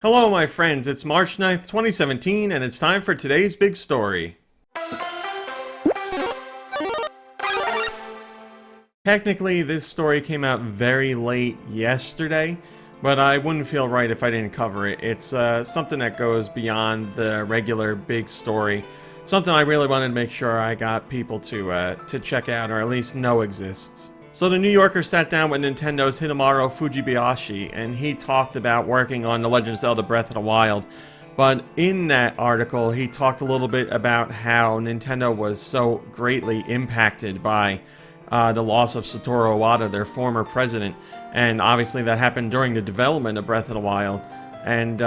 Hello my friends, it's March 9th, 2017, and it's time for today's big story. Technically, this story came out very late yesterday, but I wouldn't feel right if I didn't cover it. It's something that goes beyond the regular big story. Something I really wanted to make sure I got people to check out, or at least know exists. So the New Yorker sat down with Nintendo's Hidemaru Fujibayashi, and he talked about working on The Legend of Zelda Breath of the Wild. But in that article, he talked a little bit about how Nintendo was so greatly impacted by the loss of Satoru Iwata, their former president. And obviously that happened during the development of Breath of the Wild. And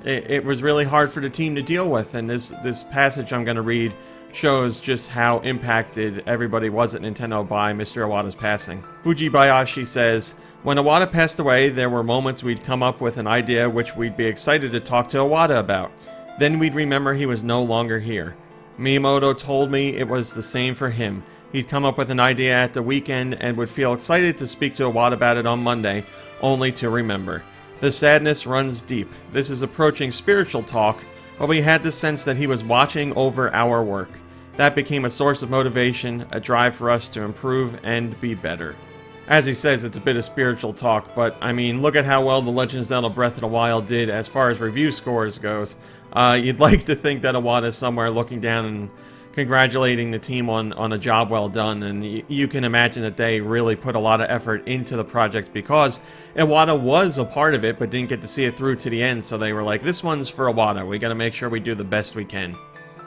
it was really hard for the team to deal with. And this passage I'm going to read shows just how impacted everybody was at Nintendo by Mr. Iwata's passing. Fujibayashi says, "When Iwata passed away, there were moments we'd come up with an idea which we'd be excited to talk to Iwata about. Then we'd remember he was no longer here. Miyamoto told me it was the same for him. He'd come up with an idea at the weekend and would feel excited to speak to Iwata about it on Monday, only to remember. The sadness runs deep. This is approaching spiritual talk, but we had the sense that he was watching over our work. That became a source of motivation, a drive for us to improve and be better." As he says, it's a bit of spiritual talk, but I mean, look at how well The Legend of Zelda Breath of the Wild did as far as review scores goes. You'd like to think that Iwata's somewhere looking down and congratulating the team on a job well done, and you can imagine that they really put a lot of effort into the project because Iwata was a part of it but didn't get to see it through to the end, so they were like, this one's for Iwata, we gotta make sure we do the best we can.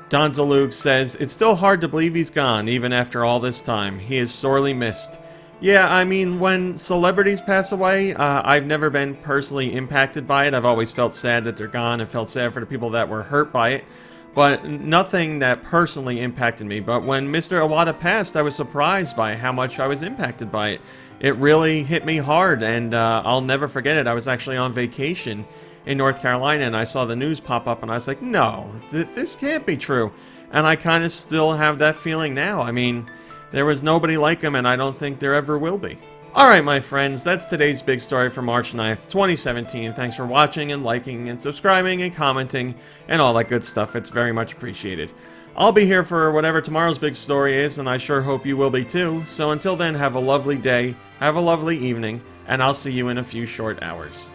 Don Zalug says, "It's still hard to believe he's gone, even after all this time. He is sorely missed." Yeah, I mean, when celebrities pass away, I've never been personally impacted by it. I've always felt sad that they're gone and felt sad for the people that were hurt by it. But nothing that personally impacted me. But when Mr. Iwata passed, I was surprised by how much I was impacted by it. It really hit me hard, and I'll never forget it. I was actually on vacation in North Carolina, and I saw the news pop up, and I was like, no, this can't be true. And I kind of still have that feeling now. I mean, there was nobody like him, and I don't think there ever will be. Alright, my friends, that's today's big story for March 9th, 2017. Thanks for watching and liking and subscribing and commenting and all that good stuff. It's very much appreciated. I'll be here for whatever tomorrow's big story is, and I sure hope you will be too. So until then, have a lovely day, have a lovely evening, and I'll see you in a few short hours.